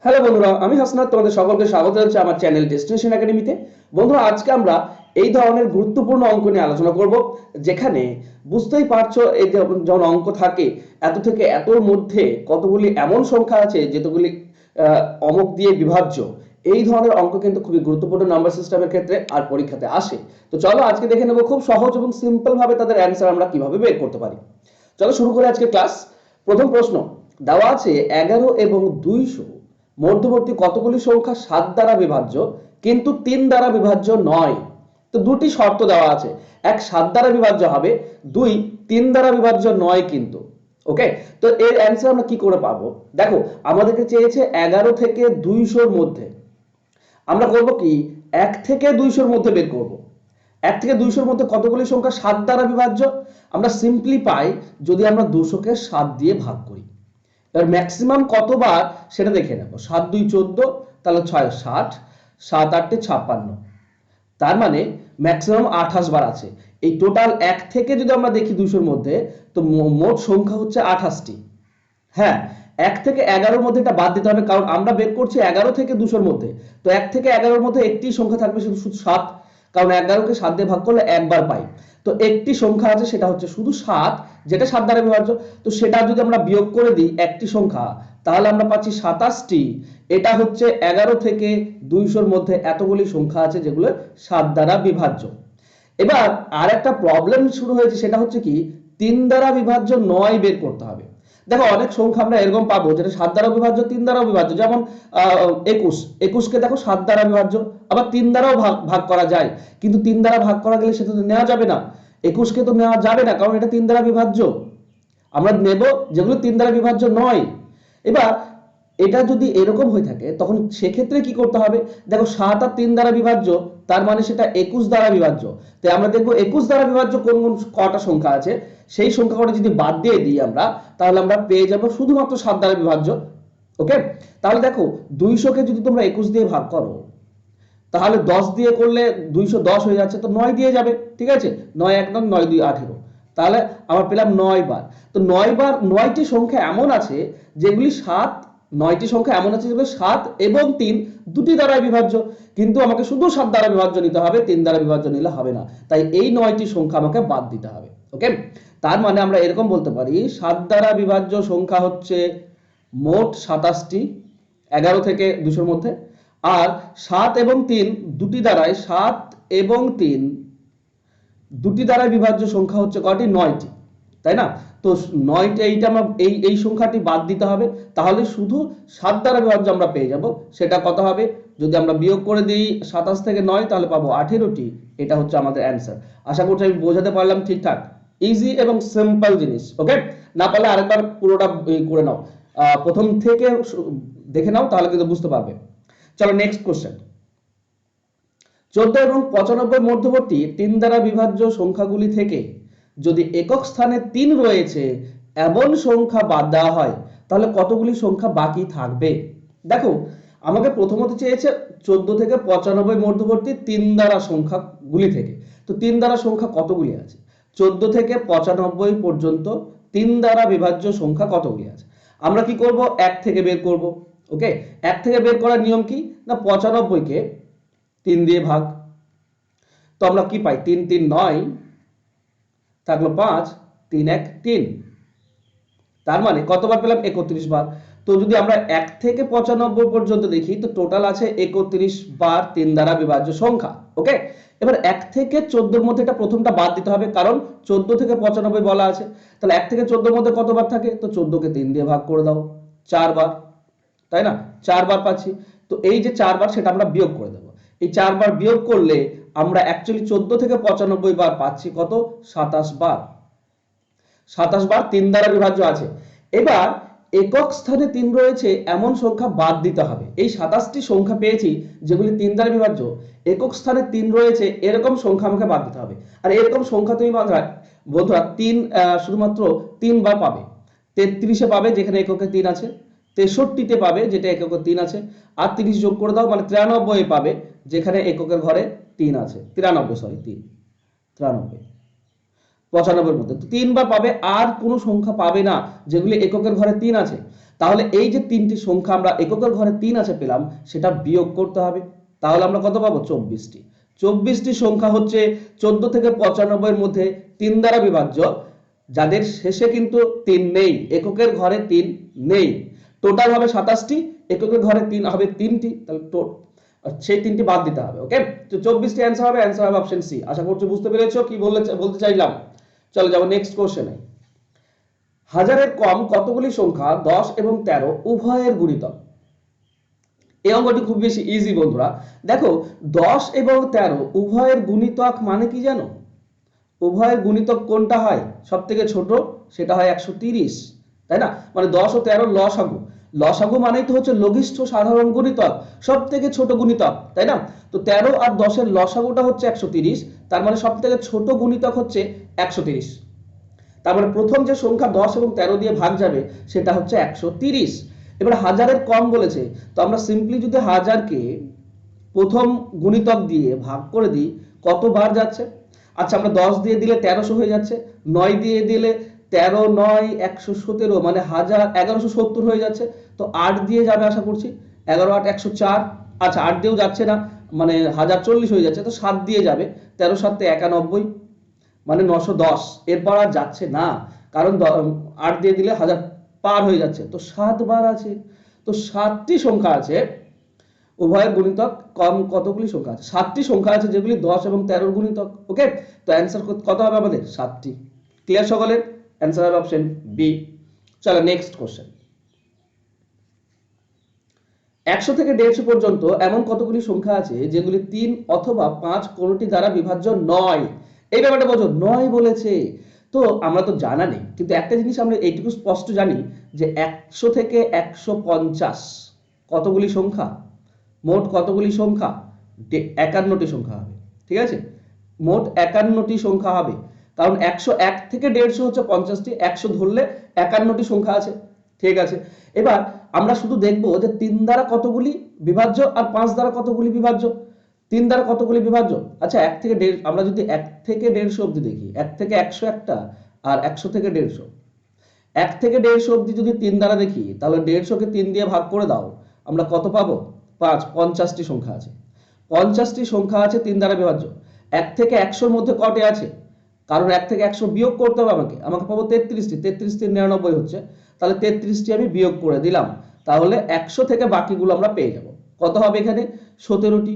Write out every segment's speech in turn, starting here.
Hello বন্ধুরা, আমি হাসনাত তোমাদের সকলকে স্বাগত জানাচ্ছি আমার চ্যানেল ডেস্টিনেশন একাডেমিতে। বন্ধুরা, আজকে আমরা এই ধরনের গুরুত্বপূর্ণ অঙ্ক নিয়ে আলোচনা করব, যেখানে বুঝতেই পারছো এই যে যখন অঙ্ক থাকে এত থেকে এতর মধ্যে কতগুলি এমন সংখ্যা আছে যেগুলি অমুক দিয়ে বিভাজ্য। এই ধরনের অঙ্ক কিন্তু খুবই গুরুত্বপূর্ণ নাম্বার সিস্টেমের ক্ষেত্রে আর পরীক্ষাতে আসে। তো চলো আজকে দেখে নেবো খুব সহজ এবং সিম্পল ভাবে তাদের অ্যান্সার আমরা কিভাবে বের করতে পারি। চলো শুরু করে আজকে ক্লাস। প্রথম প্রশ্ন দেওয়া আছে 11 এবং 200 মধ্যবর্তী কতগুলি সংখ্যা 7 দ্বারা বিভাজ্য কিন্তু 3 দ্বারা বিভাজ্য নয়। তো দুটি শর্ত দেওয়া আছে, এক 7 দ্বারা বিভাজ্য হবে, দুই 3 দ্বারা বিভাজ্য নয় কিন্তু। ওকে, তো এর অ্যান্সার আমরা কি করে পাবো? দেখো, আমাদেরকে চেয়েছে 11 থেকে 200 মধ্যে। আমরা করব কি, 1 থেকে 200 মধ্যে বের করব। 1 থেকে 200 মধ্যে কতগুলি সংখ্যা 7 দ্বারা বিভাজ্য? আমরা সিম্পলি পাই যদি আমরা 200 কে 7 দিয়ে ভাগ করি। এবার ম্যাক্সিমাম কতবার সেটা দেখে নেব। 7 2 14, তাহলে 6 60, 7 8 56, তার মানে ম্যাক্সিমাম 28 বার আছে। এই টোটাল 1 থেকে যদি আমরা দেখি 200 মধ্যে, তো মোট সংখ্যা হচ্ছে 28টি। হ্যাঁ, 1 থেকে 11-র মধ্যে এটা বাদ দিতে হবে, কারণ আমরা বের করছি 11 থেকে 200-র মধ্যে। তো 1 থেকে 11-র মধ্যে একটি সংখ্যা থাকবে, শুধু শুধু 7, কারণ 11-কে 7 দিয়ে ভাগ করলে একবার পাই। তো একটি সংখ্যা আছে, সেটা হচ্ছে শুধু 7, যেটা 7 দ্বারা বিভাজ্য। তো সেটা যদি আমরা বিয়োগ করে দিই একটি সংখ্যা, তাহলে আমরা পাচ্ছি 27টি। এটা হচ্ছে 11 থেকে 200-র মধ্যে এতগুলি সংখ্যা আছে যেগুলো 7 দ্বারা বিভাজ্য। এবার আর একটা প্রবলেম শুরু হয়েছে, সেটা হচ্ছে কি 3 দ্বারা বিভাজ্য 9 বের করতে হবে। দেখো, অনেক সংখ্যা আমরা এরকম পাবো যেটা 7 দ্বারা বিভাজ্য, 3 দ্বারাও বিভাজ্য। যেমন 21কে দেখো 7 দ্বারা বিভাজ্য, আবার 3 দ্বারাও ভাগ ভাগ করা যায়। কিন্তু 3 দ্বারা ভাগ করা গেলে সেটা তো নেওয়া যাবে না। 21কে তো নেওয়া যাবে না, কারণ এটা 3 দ্বারা বিভাজ্য। আমরা নেব যেগুলো 3 দ্বারা বিভাজ্য নয়। এবার এটা যদি এরকম হয়ে থাকে, তখন সেক্ষেত্রে কি করতে হবে? দেখো, 7 আর 3 দ্বারা বিভাজ্য, তার মানে সেটা 21 দ্বারা বিভাজ্য। তাই আমরা দেখবো 21 দ্বারা বিভাজ্য কোন কোন কটা সংখ্যা আছে, সেই সংখ্যা কটা যদি বাদ দিয়ে দিই আমরা, তাহলে আমরা পেয়ে যাব শুধুমাত্র 7 দ্বারা বিভাজ্য। ওকে, তাহলে দেখো 200-কে যদি তোমরা 21 দিয়ে ভাগ করো, তাহলে 10 দিয়ে করলে 210 হয়ে যাচ্ছে, তো 9 দিয়ে যাবে। ঠিক আছে, 9 1 9 9 2 18, তাহলে আমরা পেলাম 9 বার। তো 9 বার 9টি সংখ্যা এমন আছে যেগুলি 7, 9টি সংখ্যা এমন আছে যেগুলো 7 এবং 3 দুটি দ্বারা বিভাজ্য, কিন্তু আমাকে শুধু 7 দ্বারা বিভাজ্য নিতে হবে, 3 দ্বারা বিভাজ্য নিলে হবে না। তাই এই 9টি সংখ্যা আমাকে বাদ দিতে হবে। ওকে, তার মানে আমরা এরকম বলতে পারি 7 দ্বারা বিভাজ্য সংখ্যা হচ্ছে মোট 27টি 11 থেকে 200-র মধ্যে। আর 7 এবং 3 দুটি দ্বারাই, 7 এবং 3 দুটি দ্বারাই বিভাজ্য সংখ্যা হচ্ছে কয়টি? 9টি, তাই না? তো 9টি, এইটা আমরা এই সংখ্যাটি বাদ দিতে হবে, তাহলে শুধু 7 দ্বারা বিভাজ্য আমরা পেয়ে যাব। সেটা কত হবে? যদি আমরা বিয়োগ করে দিই 27 থেকে 9, তাহলে পাবো 18টি। এটা হচ্ছে আমাদের অ্যান্সার। আশা করছি আমি বোঝাতে পারলাম ঠিকঠাক। ইজি এবং সিম্পল জিনিস। ওকে, না পারলে আরেকবার পুরোটা করে নাও, প্রথম থেকে দেখে নাও, তাহলে কিন্তু বুঝতে পারবে। চলো নেক্সট কোশ্চেন। 14 এবং 95 মধ্যবর্তী 3 দ্বারা বিভাজ্য সংখ্যাগুলি থেকে যদি একক স্থানে 3 রয়েছে এমন সংখ্যা বাদ দেওয়া হয়, তাহলে কতগুলি সংখ্যা বাকি থাকবে? দেখো, আমাকে প্রথমত চেয়েছে 14 থেকে 95 মধ্যবর্তী 3 দ্বারা সংখ্যাগুলি থেকে। তো 3 দ্বারা সংখ্যা কতগুলি আছে? 14 থেকে 95 পর্যন্ত 3 দ্বারা বিভাজ্য সংখ্যা কতগুলি আছে? আমরা কি করব? 1 থেকে বের করব। ওকে, 1 থেকে বের করার নিয়ম কি? না, 95-কে 3 দিয়ে ভাগ। তো আমরা কি পাই? 3 3 9, থাকলো 5, 3 1 3, তার মানে কতবার পেলাম? 31 বার। তো যদি আমরা 1 থেকে 95 পর্যন্ত দেখি, তো টোটাল আছে 31 বার 3 দ্বারা বিভাজ্য সংখ্যা। ওকে, এবার 1 থেকে 14-র মধ্যে এটা প্রথমটা বাদ দিতে হবে, কারণ 14 থেকে 95 বলা আছে। তাহলে 1 থেকে 14-র মধ্যে কতবার থাকে? তো 14-কে 3 দিয়ে ভাগ করে দাও, 4 বার, তাই না? 4 বার পাচ্ছি। তো এই যে 4 বার, সেটা আমরা বিয়োগ করে দেব। এই 4 বার বিয়োগ করলে আমরা অ্যাকচুয়ালি 14 থেকে 95 বার পাচ্ছি কত? 27 বার। 27 বার 3 দ্বারা বিভাজ্য আছে। এবার একক স্থানে 3 রয়েছে এমন সংখ্যা বাদ দিতে হবে। এই 27টি সংখ্যা পেয়েছি যেগুলি 3 দ্বারা বিভাজ্য, একক স্থানে 3 রয়েছে এরকম সংখ্যা আমাকে বাদ দিতে হবে। আর এরকম সংখ্যা তুমি বন্ধুরা 3 শুধুমাত্র 3 বার পাবে। 33-এ পাবে, যেখানে এককে 3 আছে। 63-তে পাবে, যেটা এককে 3 আছে। আর 30 যোগ করে দাও, মানে 93-এ পাবে, যেখানে এককের ঘরে 3 আছে। 93, সরি 3, 93, 95-এর মধ্যে তো 3 বার পাবে। আর কোনো সংখ্যা পাবে না যেগুলি এককের ঘরে 3 আছে। তাহলে এই যে তিনটি সংখ্যা আমরা এককের ঘরে 3 আছে পেলাম, সেটা বিয়োগ করতে হবে। তাহলে আমরা কত পাবো? 24টি। 24টি সংখ্যা হচ্ছে 14 থেকে 95 এর মধ্যে 3 দ্বারা বিভাজ্য, যাদের শেষে কিন্তু 3 নেই, এককের ঘরে 3 নেই। টোটাল হবে 27টি, এককের ঘরে 3 হবে 3টি, তাহলে সেই 3টি বাদ দিতে হবে। ওকে, তো 24টি অ্যান্সার হবে অপশন সি। আশা করছি বুঝতে পেরেছো কি বলতে চাইলাম। চলো যাবো নেক্সট কোশ্চেনে। হাজারের কম কতগুলি সংখ্যা 10 এবং 13 উভয়ের গুণিতক? এই অঙ্কটি খুব বেশি ইজি বন্ধুরা। দেখো 10 এবং 13 উভয়ের গুণিতক মানে কি জানো? উভয়ের গুণিতক কোনটা হয় সব থেকে ছোট? সেটা হয় 130, তাই না? মানে 10 ও 13 লসাগু। লসাগু মানেই তো হচ্ছে লঘিষ্ঠ সাধারণ গুণিতক, সব থেকে ছোট গুণিতক, তাই না? তো 13 আর 10 এর লসাগুটা হচ্ছে 130, তার মানে সব থেকে ছোট গুণিতক হচ্ছে 130। তার মানে প্রথম যে সংখ্যা 10 এবং 13 দিয়ে ভাগ যাবে সেটা হচ্ছে 130। এবার হাজারের কম বলেছে, তো আমরা সিম্পলি যদি হাজারকে প্রথম গুণিতক দিয়ে ভাগ করে দিই, কতবার যাচ্ছে? আচ্ছা, আমরা 10 দিয়ে দিলে 1300 হয়ে যাচ্ছে, 9 দিয়ে দিলে 13 9 117, মানে 1170 হয়ে যাচ্ছে। তো 8 দিয়ে যাবে আশা করছি, 11 8 104। আচ্ছা 8 দিয়েও যাচ্ছে না, মানে 1040 হয়ে যাচ্ছে। তো 7 দিয়ে যাবে, 13 7 91, মানে 910। এরপর আর যাচ্ছে না, কারণ 8 দিয়ে দিলে 1000 পার হয়ে যাচ্ছে। তো 7 বার আছে, তো 7টি সংখ্যা আছে উভয়ের গুণিতক। কম কতগুলি সংখ্যা আছে? 7টি সংখ্যা আছে যেগুলি 10 এবং 13 গুণিতক। ওকে, তো অ্যান্সার কত হবে আমাদের? 7টি। ক্লিয়ার সকলের? অ্যান্সার হবে অপশন বি। চলো নেক্সট কোশ্চেন। 100 থেকে 150 পর্যন্ত এমন কতগুলি সংখ্যা আছে যেগুলি 3 অথবা 5 কোনটি দ্বারা বিভাজ্য নয়? এই ব্যাপারটা বোঝো, নয় বলেছে। তো আমরা তো জানা নেই, কিন্তু একটা জিনিস আমরা এইটুকু স্পষ্ট জানি যে 100 থেকে 150 কতগুলি সংখ্যা? মোট কতগুলি সংখ্যা? 51টি সংখ্যা হবে। ঠিক আছে, মোট 51টি সংখ্যা হবে, কারণ 101 থেকে 150 হচ্ছে 50টি, 100 ধরলে 51টি সংখ্যা আছে। ঠিক আছে, এবার আমরা শুধু দেখবো যে 3 দ্বারা কতগুলি বিভাজ্য আর 5 দ্বারা কতগুলি বিভাজ্য। 3 দ্বারা কতগুলি বিভাজ্য? আচ্ছা 1 থেকে 150, আমরা যদি 1 থেকে 150 অবধি দেখি, 1 থেকে 100 একটা, আর 100 থেকে 150। 1 থেকে 150 অবধি যদি 3 দ্বারা দেখি, তাহলে 150কে 3 দিয়ে ভাগ করে দাও, আমরা কত পাবো? 5। 50টি সংখ্যা আছে, 50টি সংখ্যা আছে 3 দ্বারা বিভাজ্য। 1 থেকে 100-র মধ্যে কটে আছে? কারণ 1 থেকে 100 বিয়োগ করতে হবে আমাকে পাবো 33টি। 33 99 হচ্ছে, তাহলে 33টি আমি বিয়োগ করে দিলাম, তাহলে 100 থেকে বাকিগুলো আমরা পেয়ে যাব। কত হবে এখানে? 17টি।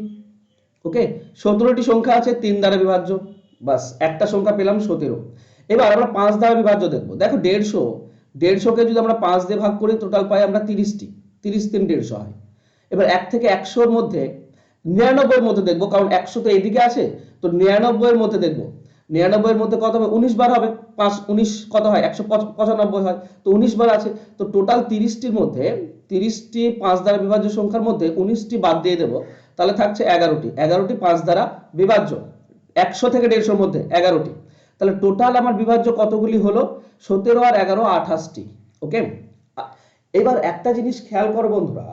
ওকে, 17টি সংখ্যা আছে 3 দ্বারা বিভাজ্য, বাস একটা সংখ্যা পেলাম 17। এবার আমরা 5 দ্বারা বিভাজ্য দেখবো। দেখো 150কে যদি আমরা 5 দিয়ে ভাগ করি, টোটাল পাই আমরা 30টি। 30 3 150 হয়। এবার 1 থেকে 100-র মধ্যে 99-এর মধ্যে দেখবো, কারণ 100 তো এইদিকে আছে, তো 99-এর মধ্যে দেখবো। 99-এর মধ্যে কত হবে? 19 বার হবে। 5 19 কত হয়? 195 হয়। তো 19 বার আছে, তো টোটাল 30টির মধ্যে 30টি 5 দ্বারা বিভাজ্য সংখ্যার মধ্যে 19টি বাদ দিয়ে দেবো, তাহলে থাকছে 11টি। 11টি 5 দ্বারা বিভাজ্য, 100 থেকে 150-এর মধ্যে 11টি। তাহলে টোটাল আমার বিভাজ্য কতগুলি হলো? 17 আর 11 28টি। ওকে, এবার একটা জিনিস খেয়াল করো বন্ধুরা,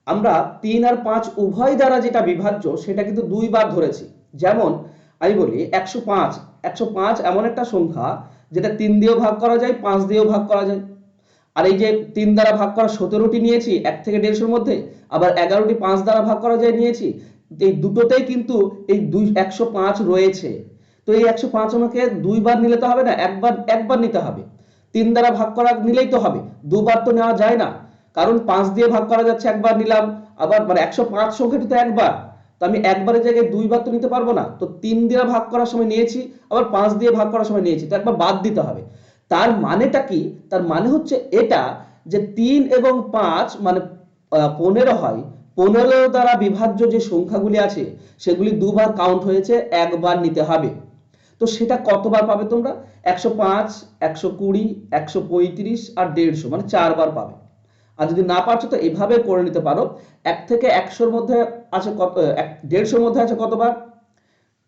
আমরা 3 আর 5 উভয় দ্বারা যেটা বিভাজ্য সেটা কিন্তু 2 বার ধরেছি। যেমন আমি বলি 105। 105 এমন একটা সংখ্যা যেটা 3 দিয়েও ভাগ করা যায়, 5 দিয়েও ভাগ করা যায়। আর এই যে 3 দ্বারা ভাগ করা 17টি নিয়েছি 1 থেকে 150-এর মধ্যে, আবার 11টি 5 দ্বারা ভাগ করা যায় নিয়েছি। এই দুটোতেই কিন্তু এই 105 রয়েছে। তো এই 105 আমাকে 2 বার নিলে তো হবে না, একবার নিতে হবে। 3 দ্বারা ভাগ করা নিলেই তো হবে, দুবার তো নেওয়া যায় না, কারণ 5 দিয়ে ভাগ করা যাচ্ছে, একবার নিলাম। আবার মানে 105 সংখ্যাটি তো একবার, তো আমি একবারের জায়গায় 2 বার তো নিতে পারবো না। তো 3 দিয়ে ভাগ করার সময় নিয়েছি, আবার 5 দিয়ে ভাগ করার সময় নিয়েছি, তো একবার বাদ দিতে হবে। তার মানেটা কি? তার মানে হচ্ছে এটা যে 3 এবং 5 মানে 15 হয়। 15 দ্বারা বিভাজ্য যে সংখ্যাগুলি আছে সেগুলি দুবার কাউন্ট হয়েছে, একবার নিতে হবে। তো সেটা কতবার পাবে তোমরা? 105 120 135 আর 150, মানে 4 বার পাবে। আর যদি না পারছো তো এভাবে করে নিতে পারো। 1 থেকে 100-র মধ্যে আছে কত? 150-র মধ্যে আছে কতবার?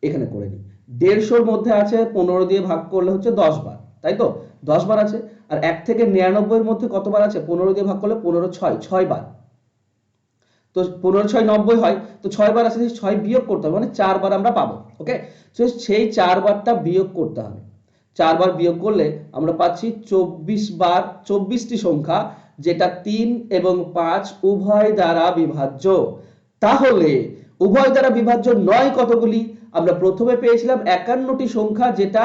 এখানে করে নিই। 150-র মধ্যে আছে 15 দিয়ে ভাগ করলে হচ্ছে 10 বার, তাই তো? 10 বার আছে। আর 1 থেকে 99-এর মধ্যে কতবার আছে? 15 দিয়ে ভাগ করলে 15 6 বার। তো 15 6 90 হয়, তো 6 বার আছে, 6 বিয়োগ করতে হবে, মানে 4 বার আমরা পাবো। ওকে, তো সেই 4 বারটা বিয়োগ করতে হবে। 4 বার বিয়োগ করলে আমরা পাচ্ছি 24 বার, 24টি সংখ্যা যেটা 3 এবং 5 উভয় দ্বারা বিভাজ্য। তাহলে উভয় দ্বারা বিভাজ্য নয় কতগুলি? আমরা প্রথমে পেয়েছিলাম 51টি সংখ্যা, যেটা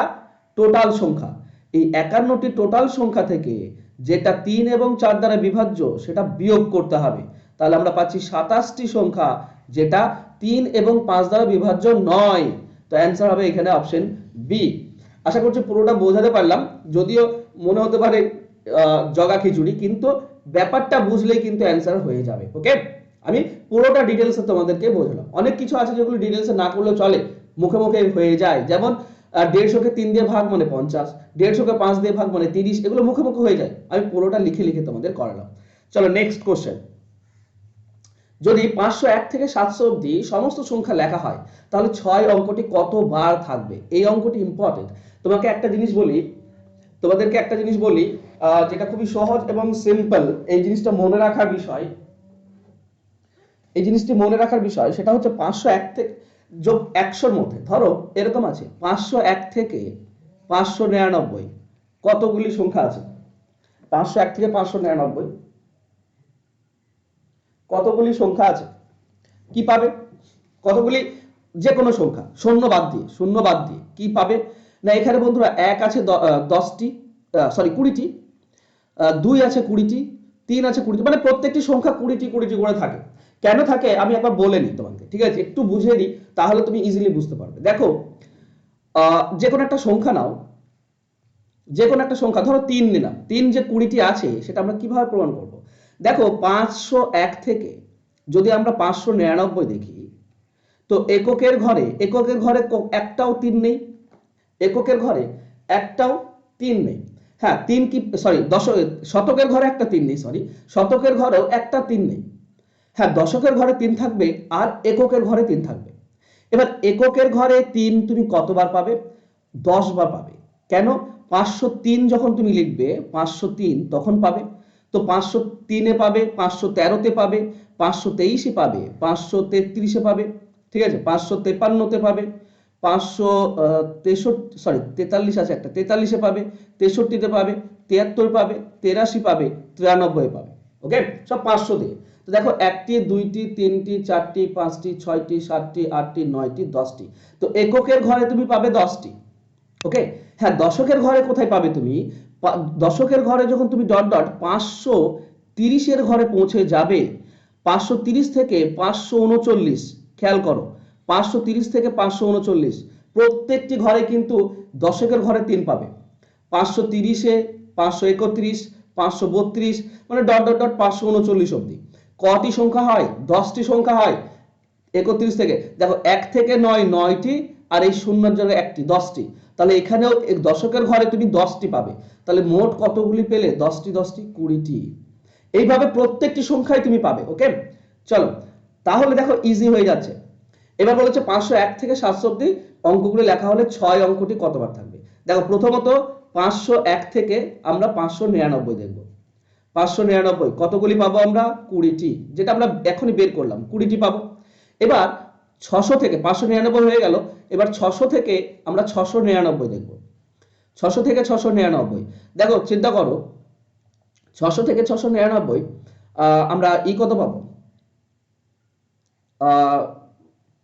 টোটাল সংখ্যা। এই 51টি টোটাল সংখ্যা থেকে যেটা 3 এবং 4 দ্বারা বিভাজ্য সেটা বিয়োগ করতে হবে। তাহলে আমরা পাচ্ছি 27টি সংখ্যা, যেটা 3 এবং 5 দ্বারা বিভাজ্য নয়। তো অ্যান্সার হবে এখানে অপশন বি। আশা করছি পুরোটা বোঝাতে পারলাম, যদিও মনে হতে পারে জগা খিচুড়ি, কিন্তু ব্যাপারটা বুঝলেই কিন্তু অ্যান্সার হয়ে যাবে। ওকে, আমি পুরোটা ডিটেলসে তোমাদেরকে বোঝালাম। অনেক কিছু আছে যেগুলো ডিটেলসে না করলেও চলে, মুখে মুখে হয়ে যায়। যেমন 150কে 3 দিয়ে ভাগ মানে 50, 150কে 5 দিয়ে ভাগ মানে 30, এগুলো মুখে মুখে হয়ে যায়। আমি পুরোটা লিখে লিখে তোমাদের করালাম। চলো নেক্সট কোশ্চেন। যদি 501 থেকে 700 অবধি সমস্ত সংখ্যা লেখা হয়, তাহলে 6 অঙ্কটি কতবার থাকবে? এই অঙ্কটি ইম্পর্টেন্ট। তোমাদেরকে একটা জিনিস বলি, যেটা খুবই সহজ এবং সিম্পল। এই জিনিসটা মনে রাখার বিষয়, সেটা হচ্ছে 501 থেকে যোগ 100-র মধ্যে ধরো এরকম আছে, 501 থেকে 599 কতগুলি সংখ্যা আছে? 501 থেকে 599 কতগুলি সংখ্যা আছে? কি পাবে? কতগুলি, যে কোনো সংখ্যা, শূন্য বাদ দিয়ে কি পাবে? না, এখানে বন্ধুরা 1 আছে 10টি, সরি 20টি, 2 আছে 20টি, 3 আছে 20টি, মানে প্রত্যেকটি সংখ্যা 20টি করে থাকে। কেন থাকে আমি একবার বলে নিই তোমাকে, ঠিক আছে? একটু বুঝে নিই, তাহলে তুমি ইজিলি বুঝতে পারবে। দেখো, যে কোনো একটা সংখ্যা নাও, ধরো 3 নিলাম, 3 যে 20টি আছে সেটা আমরা কিভাবে প্রমাণ করব? দেখো, 501 থেকে যদি আমরা 599 দেখি, তো এককের ঘরে একটাও 3 নেই। এককের ঘরে একটাও 3 নেই। হ্যাঁ, 3 কি, সরি, শতকের ঘরে একটা 3 নেই, সরি, শতকের ঘরেও একটা 3 নেই। হ্যাঁ, দশকের ঘরে 3 থাকবে আর এককের ঘরে 3 থাকবে। এবার এককের ঘরে 3 তুমি কতবার পাবে? 10 বার পাবে। কেন? 503 যখন তুমি লিখবে, 503 তখন পাবে। তো 503-এ পাবে, 513-তে পাবে, 523-এ পাবে, 533-এ পাবে, ঠিক আছে, 553-তে পাবে, 43 আছে একটা, 43-এ পাবে, 63-তে পাবে, 73 পাবে, 83 পাবে, 93 পাবে। ওকে, সব 500 দিয়ে। তো দেখো, 1টি, 2টি, 3টি, 4টি, 5টি, 6টি, 7টি, 8টি, 9টি, 10টি। তো এককের ঘরে তুমি পাবে 10টি। ওকে, হ্যাঁ, দশকের ঘরে কোথায় পাবে তুমি? দশকের ঘরে যখন তুমি ডট ডট 530-এর ঘরে পৌঁছে যাবে, 530 থেকে 539, খেয়াল করো, 530 থেকে 539 প্রত্যেকটি ঘরে কিন্তু দশকের ঘরে 3 পাবে। 530-এ, 531, 532, মানে ডট ডট ডট 539 অবধি কটি সংখ্যা হয়? 10টি সংখ্যা হয়। 31 থেকে দেখো, 1 থেকে 9 9টি, আর এই শূন্যের জায়গায় একটি, 10টি। তাহলে এখানেও দশকের ঘরে তুমি 10টি পাবে। তাহলে মোট কতগুলি পেলে? 10টি 20টি। এইভাবে প্রত্যেকটি সংখ্যাই তুমি পাবে। ওকে, চলো তাহলে দেখো, ইজি হয়ে যাচ্ছে। এবার বলেছে 501 থেকে 700 অবধি অঙ্কগুলি লেখা হলে 6 অঙ্কটি কতবার থাকবে? দেখো, প্রথমত 501 থেকে আমরা 599 দেখব। 599 কতগুলি পাবো আমরা? 20টি, যেটা আমরা এখনই বের করলাম, 20টি পাবো। এবার 600 থেকে 599 হয়ে গেল, এবার 600 থেকে আমরা 699 দেখব। 600 থেকে 699, দেখো চিন্তা করো, 600 থেকে 699 আমরা কত পাবো?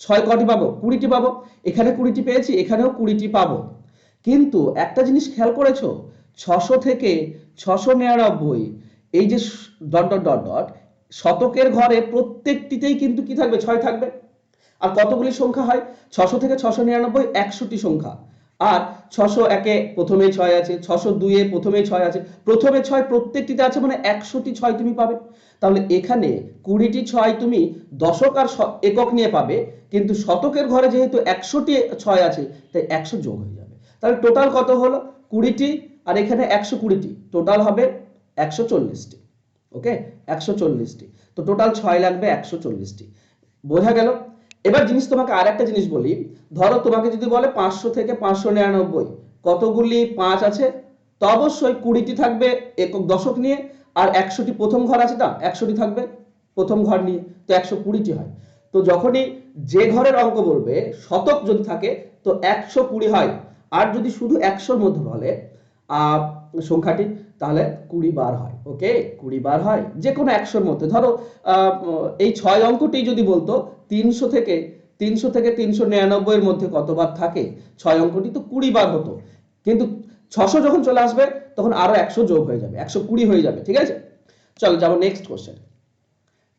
6 কটি পাবো? 20টি পাবো। এখানে 20টি পেয়েছি, এখানেও 20টি পাবো। কিন্তু একটা জিনিস খেয়াল করেছো, 600 থেকে 699, এই যে ডট ডট ডট ডট, শতকের ঘরে প্রত্যেকটিতেই কিন্তু কি থাকবে? 6 থাকবে। আর কতগুলি সংখ্যা হয়? 600 থেকে 699 100টি সংখ্যা। আর 601-এ প্রথমেই 6 আছে, 602-এ প্রথমেই 6 আছে, প্রথমে 6 প্রত্যেকটিতে আছে, মানে 100টি 6 তুমি পাবে। তাহলে এখানে 20টি 6 তুমি দশক আর একক নিয়ে পাবে, কিন্তু শতকের ঘরে যেহেতু 100টি 6 আছে, তাই 100 যোগ হয়ে যাবে। তাহলে টোটাল কত হলো? 20টি, আর এখানে 120টি, টোটাল হবে 140টি। ওকে, 140টি। তো টোটাল 6 লাগবে 140টি। বোঝা গেল? এবার তোমাকে আর একটা জিনিস বলি, ধরো তোমাকে যদি বলে 500 থেকে 599 কতগুলি 5 আছে, তো অবশ্যই 20টি থাকবে একক দশক নিয়ে, আর 100টি প্রথম ঘর আছে, না 100টি থাকবে প্রথম ঘর নিয়ে, তো 120টি হয়। তো যখনই যে ঘরের অঙ্ক বলবে, শতক যদি থাকে তো 120 হয়। আর যদি শুধু 100-র মধ্যে বলে সংখ্যাটি, তাহলে 20 বার হয়। ওকে, 20 বার হয় যে কোনো 100-র মধ্যে। ধরো এই 6 অঙ্কটি যদি বলতো 300 থেকে 399 এর মধ্যে কতবার থাকে 6 অঙ্কটি, তো 20 বার হতো। কিন্তু 600 যখন চলে আসবে তখন আরো 100 যোগ হয়ে যাবে, 120 হয়ে যাবে। ঠিক আছে, চলো যাবো নেক্সট কোশ্চেন।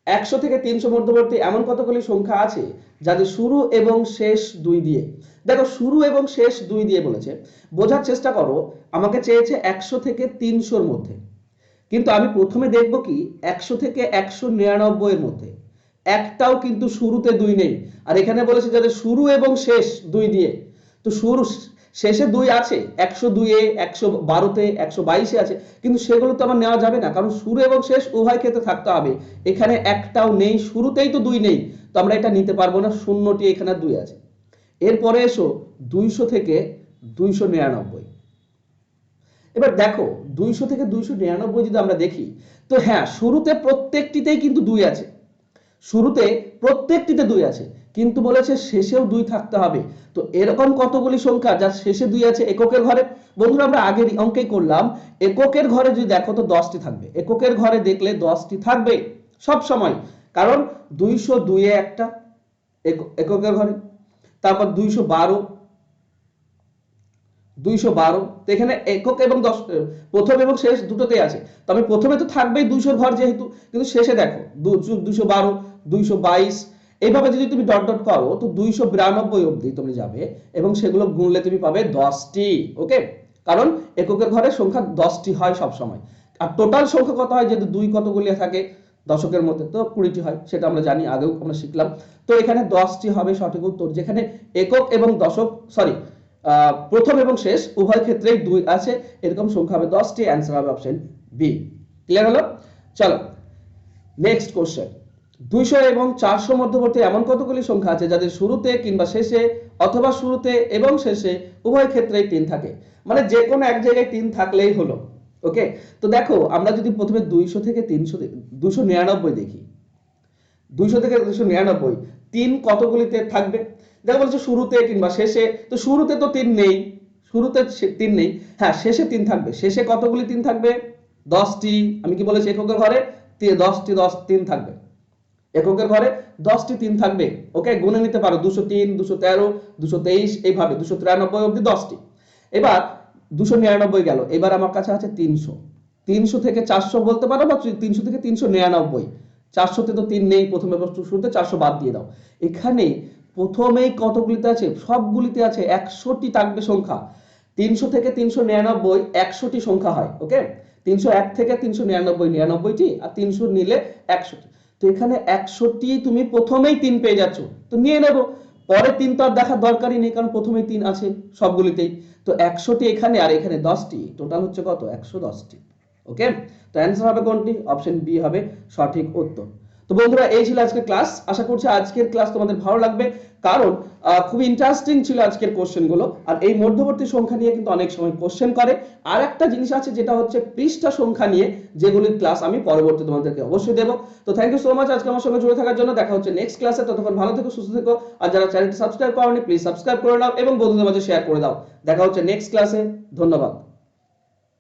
100 থেকে 300 মধ্যবর্তী এমন কতগুলি সংখ্যা আছে যাদের শুরু এবং শেষ 2 দিয়ে। দেখো শুরু এবং শেষ 2 দিয়ে বলেছে, বোঝার চেষ্টা করো। আমাকে চেয়েছে 100 থেকে 300-র মধ্যে, কিন্তু আমি প্রথমে দেখব কি 100 থেকে 199 এর মধ্যে একটাও কিন্তু শুরুতে 2 নেই। আর এখানে বলেছে যাদের শুরু এবং শেষ 2 দিয়ে, তো শুরু শেষে 2 আছে 102-এ, 112-তে, 122-এ আছে, কিন্তু সেগুলো তো আমার নেওয়া যাবে না, কারণ শুরু এবং শেষ উভয় ক্ষেত্রে থাকতে হবে। এখানে একটাও নেই, শুরুতেই তো 2 নেই, তো আমরা এটা নিতে পারবো না, শূন্যটি এখানে 2 আছে। এরপরে এসো 200 থেকে 299। এবার দেখো 200 থেকে 299 যদি আমরা দেখি, তো হ্যাঁ শুরুতে প্রত্যেকটিতেই কিন্তু 2 আছে, শুরুতে প্রত্যেকটিতে 2 আছে, কিন্তু বলেছে শেষেও 2 থাকতে হবে। তো এরকম কতগুলি সংখ্যা যার শেষে 2 আছে এককের ঘরে? বন্ধুরা আমরা আগের অঙ্কেই করলাম, এককের ঘরে যদি দেখো তো 10টি থাকবে। এককের ঘরে দেখলে 10টি থাকবে সব সময়, কারণ 202-এ একটা এককের ঘরে, তারপর 212, তো এখানে একক এবং প্রথম এবং শেষ দুটোতেই আছে। তবে প্রথমে তো থাকবেই 200 ঘর যেহেতু, কিন্তু শেষে দেখো 212, 222, এইভাবে যদি তুমি ডট ডট করো তো 292 অবধি তুমি যাবে, এবং সেগুলো গুনলে তুমি পাবে 10টি। ওকে, কারণ এককের ঘরের সংখ্যা 10টি হয় সব সময়। আর টোটাল সংখ্যা কত হয়, যেহেতু 2 কতগুলি থাকে দশকের মধ্যে, তো 20টি হয়, সেটা আমরা জানি, আগেও আমরা শিখলাম। তো এখানে 10টি হবে সঠিক উত্তর, যেখানে একক এবং দশক, সরি, প্রথম এবং শেষ উভয় ক্ষেত্রেই 2 আছে, এরকম সংখ্যা হবে 10টি। অ্যান্সার হবে অপশন বি। ক্লিয়ার হলো? চলো নেক্সট কোশ্চেন। 200 এবং 400 মধ্যবর্তী এমন কতগুলি সংখ্যা আছে যাদের শুরুতে কিংবা শেষে অথবা শুরুতে এবং শেষে উভয় ক্ষেত্রেই 3 থাকে? মানে যে কোনো এক জায়গায় 3 থাকলেই হলো। ওকে, তো দেখো আমরা যদি প্রথমে 200 থেকে 299 দেখি, 200 থেকে 299 3 কতগুলিতে থাকবে? দেখো বলছে শুরুতে কিংবা শেষে, তো শুরুতে তো 3 নেই, শুরুতে 3 নেই। হ্যাঁ শেষে 3 থাকবে, শেষে কতগুলি 3 থাকবে? 10টি। আমি কি বলেছি এককের ঘরে 10টি, 3 থাকবে এককের ঘরে, 10টি 3 থাকবে। ওকে, গুণে নিতে পারো 203, 213, 223, এইভাবে 293 অবধি 10টি। এবার 299 গেল, এবার আমার কাছে আছে 300। 300 থেকে 400 বলতে পারো, বা 300 থেকে 399। 400-তে তো 3 নেই, প্রথমে শুরুতে 400 বাদ দিয়ে দাও। এখানে প্রথমেই কতগুলিতে আছে? সবগুলিতে আছে, 100টি থাকবে সংখ্যা। 300 থেকে 399 100টি সংখ্যা হয়। ওকে, 301 থেকে 399 99টি, আর 300 নিলে 100টি। তো এখানে 100টি তুমি প্রথমেই 3 পেয়ে যাচ্ছ, তো নিয়ে নেব। পরে 3 তো আর দেখার দরকারই নেই, কারণ প্রথমেই 3 আছে সবগুলিতেই। তো 100টি এখানে, আর এখানে 10টি, টোটাল হচ্ছে কত? 110টি। ওকে, তো অ্যান্সার হবে কোনটি? অপশন বি হবে সঠিক উত্তর। তো বন্ধুরা এই ছিল আজকের ক্লাস। আশা করছি আজকের ক্লাস তোমাদের ভালো লাগবে, কারণ খুব ইন্টারেস্টিং ছিল আজকের কোশ্চেনগুলো। আর এই মধ্যবর্তী সংখ্যা নিয়ে কিন্তু অনেক সময় কোশ্চেন করে। আর একটা জিনিস আছে যেটা হচ্ছে পৃষ্ঠা সংখ্যা নিয়ে, যেগুলির ক্লাস আমি পরবর্তী তোমাদেরকে অবশ্যই দেবো। তো থ্যাংক ইউ সো মাচ আজকে আমার সঙ্গে জুড়ে থাকার জন্য। দেখা হচ্ছে নেক্সট ক্লাসে, ততক্ষণ ভালো থেকো, সুস্থ থেকো। আর যারা চ্যানেলটি সাবস্ক্রাইব করোনি প্লিজ সাবস্ক্রাইব করে নাও এবং বন্ধুদের মাঝে শেয়ার করে দাও। দেখা হচ্ছে নেক্সট ক্লাসে। ধন্যবাদ।